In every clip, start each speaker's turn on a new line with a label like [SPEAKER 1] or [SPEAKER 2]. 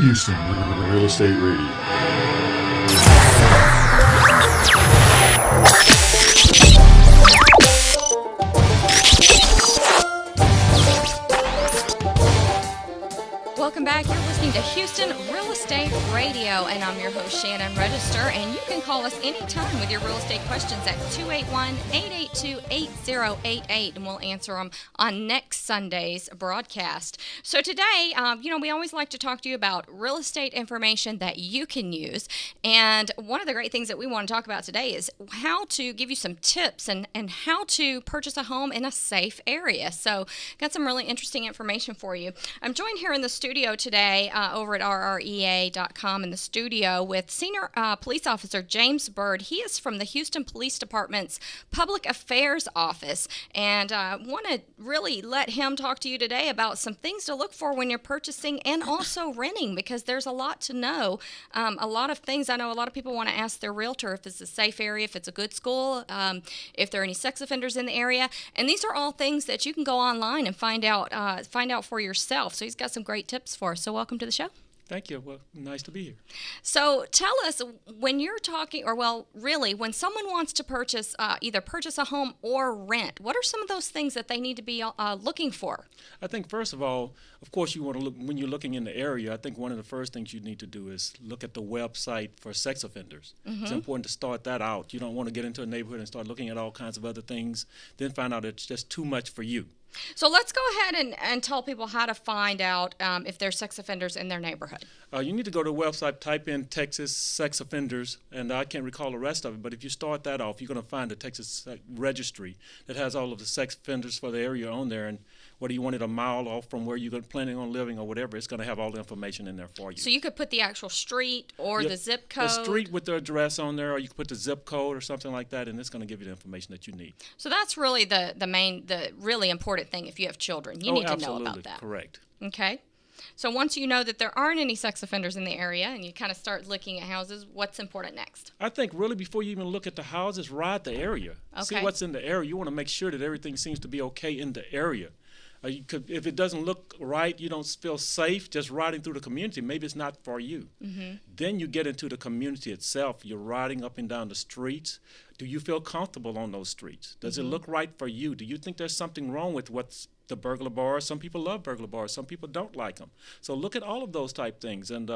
[SPEAKER 1] Houston Real Estate Radio.
[SPEAKER 2] Welcome back. You're listening to Houston Real Estate Radio, and I'm your host, Shannon Register, and you can call us anytime with your real estate questions at 281-882-8088, and we'll answer them on next Sunday's broadcast. So today, we always like to talk to you about real estate information that you can use, and one of the great things that we want to talk about today is how to give you some tips and how to purchase a home in a safe area. So got some really interesting information for you. I'm joined here in the studio today over at RREA.com in the studio with Senior Police Officer James Byrd. He is from the Houston Police Department's Public Affairs Office, and I want to really let him talk to you today about some things to look for when you're purchasing and also renting, because there's a lot to know. A lot of things. I know a lot of people want to ask their realtor if it's a safe area, if it's a good school, if there are any sex offenders in the area, and these are all things that you can go online and find out for yourself. So he's got some great tips for us. So welcome to the show.
[SPEAKER 3] Thank you. Well, nice to be here.
[SPEAKER 2] So tell us, when you're talking, when someone wants to either purchase a home or rent, what are some of those things that they need to be looking for?
[SPEAKER 3] I think, first of all, of course, you want to look, when you're looking in the area, I think one of the first things you need to do is look at the website for sex offenders. Mm-hmm. It's important to start that out. You don't want to get into a neighborhood and start looking at all kinds of other things, then find out it's just too much for you.
[SPEAKER 2] So let's go ahead and tell people how to find out if there's sex offenders in their neighborhood.
[SPEAKER 3] You need to go to the website, type in Texas sex offenders, and I can't recall the rest of it, but if you start that off, you're going to find the Texas registry that has all of the sex offenders for the area on there, and whether you want it a mile off from where you're planning on living or whatever, it's going to have all the information in there for you.
[SPEAKER 2] So you could put the actual street or the zip code?
[SPEAKER 3] The street with the address on there, or you could put the zip code or something like that, and it's going to give you the information that you need.
[SPEAKER 2] So that's really the really important thing if you have children. You need to know about that.
[SPEAKER 3] Correct.
[SPEAKER 2] Okay. So once you know that there aren't any sex offenders in the area and you kind of start looking at houses, what's important next?
[SPEAKER 3] I think really before you even look at the houses, ride the area.
[SPEAKER 2] Okay.
[SPEAKER 3] See what's in the area. You want to make sure that everything seems to be okay in the area. If it doesn't look right, you don't feel safe just riding through the community, maybe it's not for you. Mm-hmm. Then you get into the community itself. You're riding up and down the streets. Do you feel comfortable on those streets? Does it look right for you? Do you think there's something wrong with what's the burglar bars? Some people love burglar bars. Some people don't like them. So look at all of those type things, and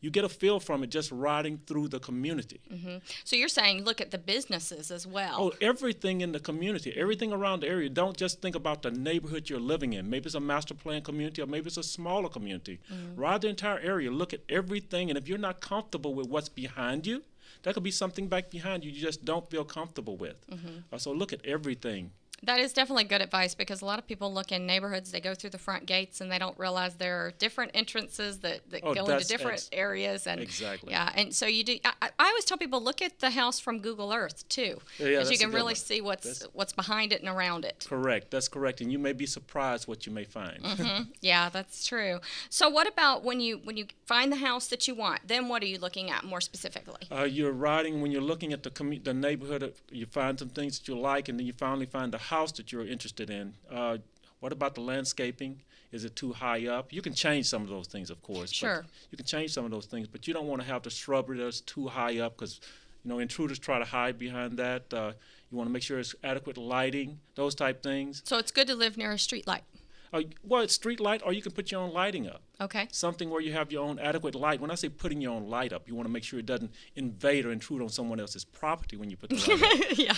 [SPEAKER 3] you get a feel from it just riding through the community.
[SPEAKER 2] Mm-hmm. So you're saying look at the businesses as well.
[SPEAKER 3] Oh, everything in the community, everything around the area. Don't just think about the neighborhood you're living in. Maybe it's a master plan community, or maybe it's a smaller community. Mm-hmm. Ride the entire area. Look at everything, and if you're not comfortable with what's behind you, there could be something back behind you just don't feel comfortable with. Mm-hmm. So look at everything.
[SPEAKER 2] That is definitely good advice, because a lot of people look in neighborhoods, they go through the front gates and they don't realize there are different entrances that go into different areas. And
[SPEAKER 3] exactly.
[SPEAKER 2] Yeah, and so you do. I always tell people, look at the house from Google Earth too, because you can really see what's behind it and around it.
[SPEAKER 3] Correct. That's correct, and you may be surprised what you may find.
[SPEAKER 2] Mm-hmm. Yeah, that's true. So what about when you find the house that you want? Then what are you looking at more specifically?
[SPEAKER 3] You're riding when you're looking at the neighborhood. You find some things that you like, and then you finally find the house that you're interested in. What about the landscaping? Is it too high up? You can change some of those things, of course.
[SPEAKER 2] Sure.
[SPEAKER 3] You can change some of those things, but you don't want to have the shrubbery that's too high up, because intruders try to hide behind that. You want to make sure it's adequate lighting, those type things.
[SPEAKER 2] So it's good to live near a street light.
[SPEAKER 3] Well, it's street light, or you can put your own lighting up.
[SPEAKER 2] Okay.
[SPEAKER 3] Something where you have your own adequate light. When I say putting your own light up, you want to make sure it doesn't invade or intrude on someone else's property when you put the light up.
[SPEAKER 2] Yeah.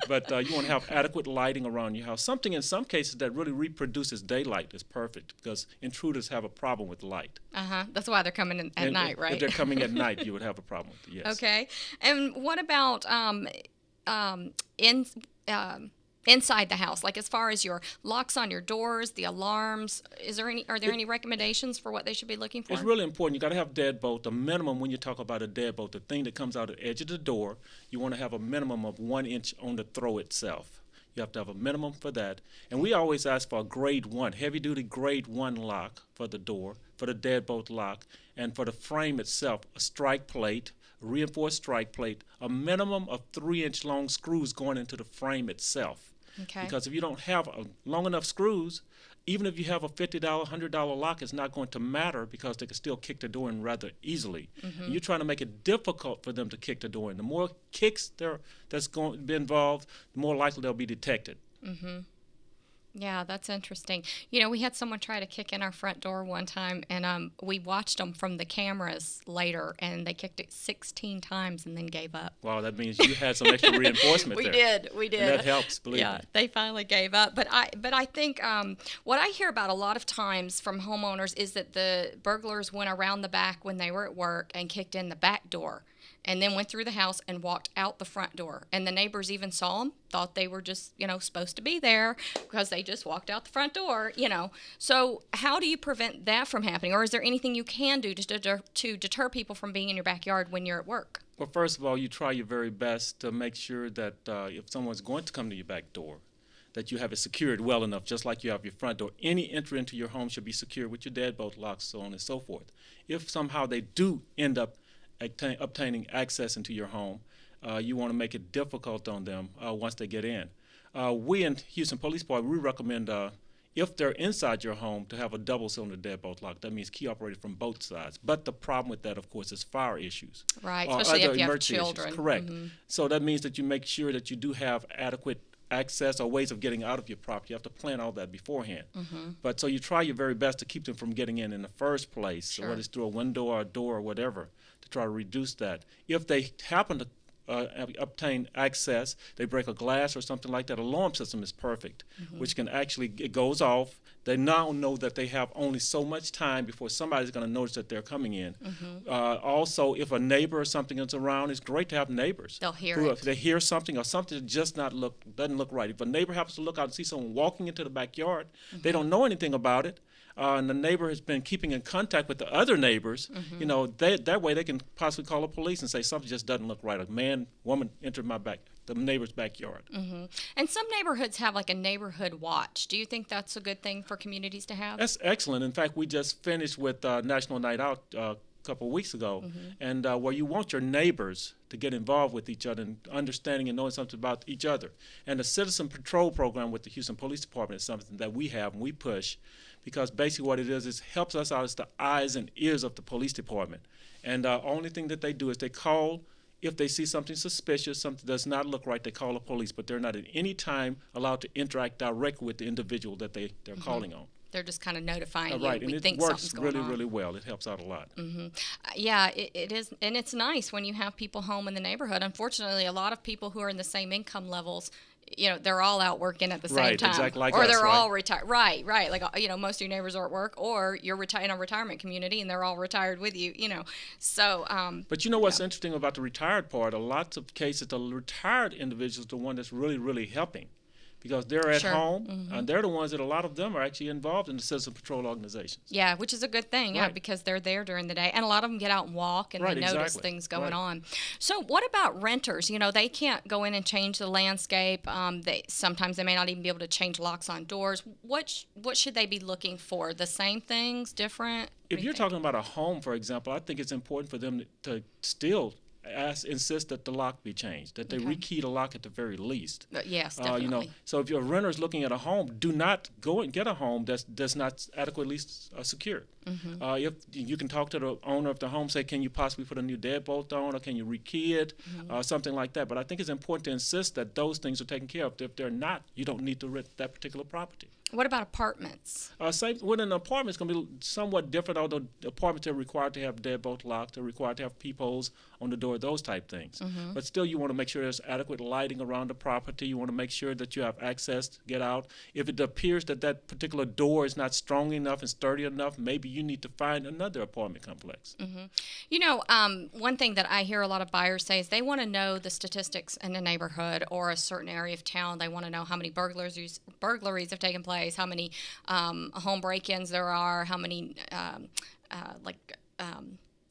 [SPEAKER 3] But you want to have adequate lighting around your house. Something in some cases that really reproduces daylight is perfect, because intruders have a problem with light.
[SPEAKER 2] Uh-huh. That's why they're coming in at night, right?
[SPEAKER 3] If they're coming at night, you would have a problem with it, yes.
[SPEAKER 2] Okay. And what about inside the house, like as far as your locks on your doors, the alarms? Are there any recommendations for what they should be looking for?
[SPEAKER 3] It's really important. You got to have deadbolt. The minimum, when you talk about a deadbolt, the thing that comes out of the edge of the door, you want to have a minimum of 1 inch on the throw itself. You have to have a minimum for that. And we always ask for a grade 1, heavy-duty grade 1 lock for the door, for the deadbolt lock, and for the frame itself, a strike plate, reinforced strike plate, a minimum of 3-inch long screws going into the frame itself.
[SPEAKER 2] Okay.
[SPEAKER 3] Because if you don't have long enough screws, even if you have a $50, $100 lock, it's not going to matter because they can still kick the door in rather easily. And you're trying to make it difficult for them to kick the door in. The more kicks that's going to be involved, the more likely they'll be detected.
[SPEAKER 2] Yeah, that's interesting. We had someone try to kick in our front door one time, and we watched them from the cameras later, and they kicked it 16 times and then gave up.
[SPEAKER 3] Wow, that means you had some extra reinforcement
[SPEAKER 2] We
[SPEAKER 3] there.
[SPEAKER 2] did.
[SPEAKER 3] And that helps, believe
[SPEAKER 2] Yeah,
[SPEAKER 3] me.
[SPEAKER 2] they finally gave up. But I think what I hear about a lot of times from homeowners is that the burglars went around the back when they were at work and kicked in the back door, and then went through the house and walked out the front door. And the neighbors even saw them, thought they were just, supposed to be there because they just walked out the front door, So how do you prevent that from happening? Or is there anything you can do to deter people from being in your backyard when you're at work?
[SPEAKER 3] Well, first of all, you try your very best to make sure that if someone's going to come to your back door, that you have it secured well enough, just like you have your front door. Any entry into your home should be secured with your deadbolt locks, so on and so forth. If somehow they do end up obtaining access into your home, you want to make it difficult on them once they get in. We in Houston Police Department, we recommend if they're inside your home to have a double-cylinder deadbolt lock. That means key operated from both sides. But the problem with that, of course, is fire issues.
[SPEAKER 2] Right,
[SPEAKER 3] or
[SPEAKER 2] especially
[SPEAKER 3] other
[SPEAKER 2] if you have
[SPEAKER 3] emergency
[SPEAKER 2] children.
[SPEAKER 3] Issues. Correct. So that means that you make sure that you do have adequate access or ways of getting out of your property. You have to plan all that beforehand. But so you try your very best to keep them from getting in the first place,
[SPEAKER 2] Sure.
[SPEAKER 3] whether it's through a window or a door or whatever, to try to reduce that. If they happen to obtain access, they break a glass or something like that, alarm system is perfect, which can actually, it goes off. They now know that they have only so much time before somebody's going to notice that they're coming in. Also, if a neighbor or something is around, it's great to have neighbors.
[SPEAKER 2] They'll hear
[SPEAKER 3] who,
[SPEAKER 2] it.
[SPEAKER 3] if they hear something or something that just doesn't look right. If a neighbor happens to look out and see someone walking into the backyard, they don't know anything about it, and the neighbor has been keeping in contact with the other neighbors, that way they can possibly call the police and say something just doesn't look right. A man, woman entered the neighbor's backyard.
[SPEAKER 2] And some neighborhoods have like a neighborhood watch. Do you think that's a good thing for communities to have?
[SPEAKER 3] That's excellent. In fact, we just finished with National Night Out a couple of weeks ago, and where you want your neighbors to get involved with each other and understanding and knowing something about each other. And the Citizen Patrol program with the Houston Police Department is something that we have and we push, because basically what it is helps us out as the eyes and ears of the police department. And the only thing that they do is they call. If they see something suspicious, something does not look right, they call the police, but they're not at any time allowed to interact directly with the individual that they're calling on.
[SPEAKER 2] They're just kind of notifying you.
[SPEAKER 3] Right,
[SPEAKER 2] We
[SPEAKER 3] and
[SPEAKER 2] think
[SPEAKER 3] it works
[SPEAKER 2] something's going
[SPEAKER 3] really,
[SPEAKER 2] on.
[SPEAKER 3] really well. It helps out a lot.
[SPEAKER 2] Yeah, it is, and it's nice when you have people home in the neighborhood. Unfortunately, a lot of people who are in the same income levels, they're all out working at the same
[SPEAKER 3] Right,
[SPEAKER 2] time,
[SPEAKER 3] exactly like
[SPEAKER 2] or
[SPEAKER 3] us,
[SPEAKER 2] they're
[SPEAKER 3] right.
[SPEAKER 2] all retired. Right. Like most of your neighbors are at work, or you're in a retirement community and they're all retired with you. So.
[SPEAKER 3] But you know what's interesting about the retired part? A lot of cases, the retired individual is the one that's really, really helping, because they're at
[SPEAKER 2] Sure.
[SPEAKER 3] home, and they're the ones that a lot of them are actually involved in the citizen patrol organizations.
[SPEAKER 2] Yeah, which is a good thing, yeah,
[SPEAKER 3] Right.
[SPEAKER 2] because they're there during the day, and a lot of them get out and walk, and
[SPEAKER 3] Right,
[SPEAKER 2] they notice
[SPEAKER 3] exactly.
[SPEAKER 2] things going
[SPEAKER 3] Right.
[SPEAKER 2] on. So, what about renters? They can't go in and change the landscape. Sometimes they may not even be able to change locks on doors. What should they be looking for? The same things, different?
[SPEAKER 3] If you're talking about a home, for example, I think it's important for them to still insist that the lock be changed, that they rekey the lock at the very least.
[SPEAKER 2] Yes, definitely.
[SPEAKER 3] So if your renter is looking at a home, do not go and get a home that's not adequately secure. If you can talk to the owner of the home, say, can you possibly put a new deadbolt on, or can you rekey it, something like that. But I think it's important to insist that those things are taken care of. If they're not, you don't need to rent that particular property.
[SPEAKER 2] What about apartments?
[SPEAKER 3] Same with an apartment, it's going to be somewhat different, although apartments are required to have deadbolt locks, they're required to have peepholes on the door, those type things. But still, you want to make sure there's adequate lighting around the property. You want to make sure that you have access to get out. If it appears that that particular door is not strong enough and sturdy enough, maybe you need to find another apartment complex.
[SPEAKER 2] One thing that I hear a lot of buyers say is they want to know the statistics in a neighborhood or a certain area of town. They want to know how many burglaries have taken place, how many home break-ins there are, how many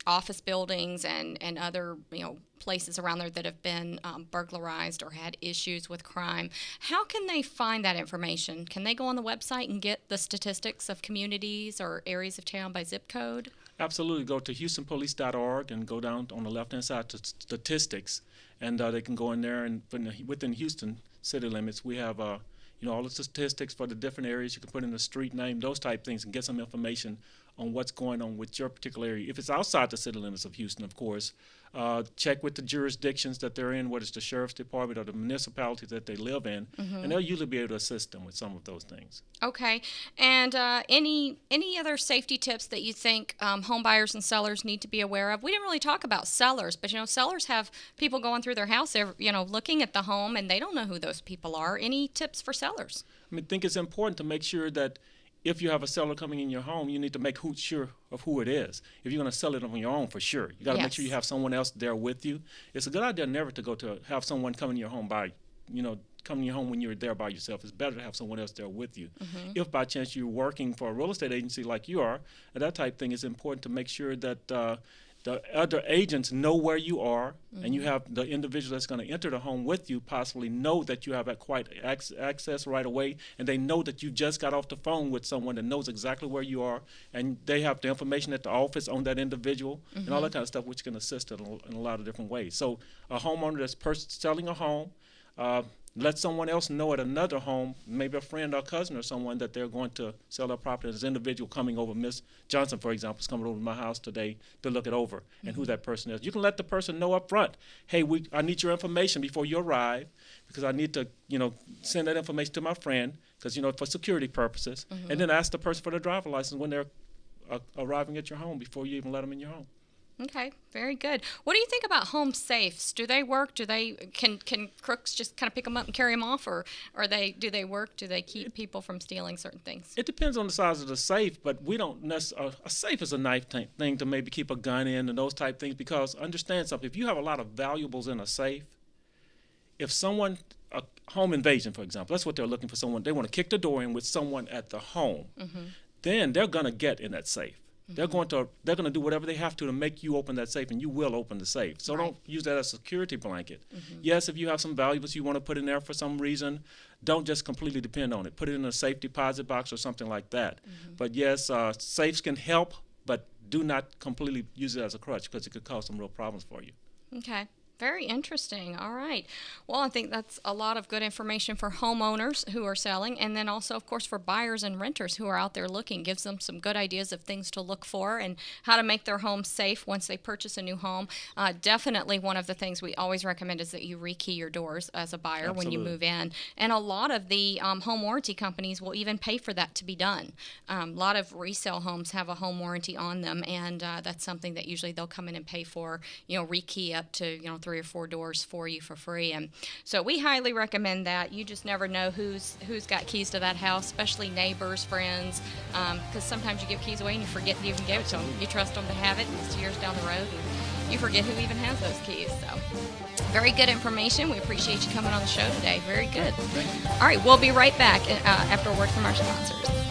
[SPEAKER 2] office buildings and other places around there that have been burglarized or had issues with crime. How can they find that information? Can they go on the website and get the statistics of communities or areas of town by zip code?
[SPEAKER 3] Absolutely. Go to HoustonPolice.org and go down on the left-hand side to statistics, and they can go in there, and within Houston city limits, we have all the statistics for the different areas. You can put in the street name, those type things, and get some information on what's going on with your particular area. If it's outside the city limits of Houston, of course, check with the jurisdictions that they're in, whether it's the sheriff's department or the municipality that they live in, and they'll usually be able to assist them with some of those things.
[SPEAKER 2] Okay. And any other safety tips that you think home buyers and sellers need to be aware of? We didn't really talk about sellers, but sellers have people going through their house, looking at the home, and they don't know who those people are. Any tips for sellers?
[SPEAKER 3] I think it's important to make sure that if you have a seller coming in your home, you need to make sure of who it is. If you're going to sell it on your own, for sure, you got to make sure you have someone else there with you. It's a good idea never to have someone come in your home come in your home when you're there by yourself. It's better to have someone else there with you. If by chance you're working for a real estate agency like you are, and that type thing, it's important to make sure that the other agents know where you are, and you have the individual that's going to enter the home with you possibly know that you have access right away, and they know that you just got off the phone with someone that knows exactly where you are, and they have the information at the office on that individual, and all that kind of stuff, which can assist in a lot of different ways. So a homeowner that's selling a home, let someone else know at another home, maybe a friend or cousin or someone, that they're going to sell their property. There's an individual coming over, Miss Johnson, for example, is coming over to my house today to look it over, and who that person is. You can let the person know up front, hey, I need your information before you arrive, because I need to, send that information to my friend, because, for security purposes, and then ask the person for their driver's license when they're arriving at your home before you even let them in your home.
[SPEAKER 2] Okay, very good. What do you think about home safes? Do they work? Can crooks just kind of pick them up and carry them off, or do they work? Do they keep people from stealing certain things?
[SPEAKER 3] It depends on the size of the safe, but we don't necessarily. A safe is a nice thing to maybe keep a gun in and those type things, because understand something. If you have a lot of valuables in a safe, if someone, a home invasion, for example, that's what they're looking for. Someone, they want to kick the door in with someone at the home, then they're gonna get in that safe. They're going to do whatever they have to make you open that safe, and you will open the safe. So don't use that as a security blanket. Yes, if you have some valuables you want to put in there for some reason, don't just completely depend on it. Put it in a safe deposit box or something like that. But yes, safes can help, but do not completely use it as a crutch, because it could cause some real problems for you.
[SPEAKER 2] Okay. Very interesting. All right. Well, I think that's a lot of good information for homeowners who are selling, and then also, of course, for buyers and renters who are out there looking. Gives them some good ideas of things to look for and how to make their home safe once they purchase a new home. Definitely one of the things we always recommend is that you rekey your doors as a buyer when you move in. And a lot of the home warranty companies will even pay for that to be done. A lot of resale homes have a home warranty on them, and that's something that usually they'll come in and pay for, rekey up to, 3 or 4 doors for you for free. And so we highly recommend that. You just never know who's got keys to that house, especially neighbors, friends, because sometimes you give keys away and you forget that you even gave it to them. You trust them to have it, and it's years down the road, and you forget who even has those keys. So very good information. We appreciate you coming on the show today. Very good.
[SPEAKER 3] Thank you.
[SPEAKER 2] All right, we'll be right back after a word from our sponsors.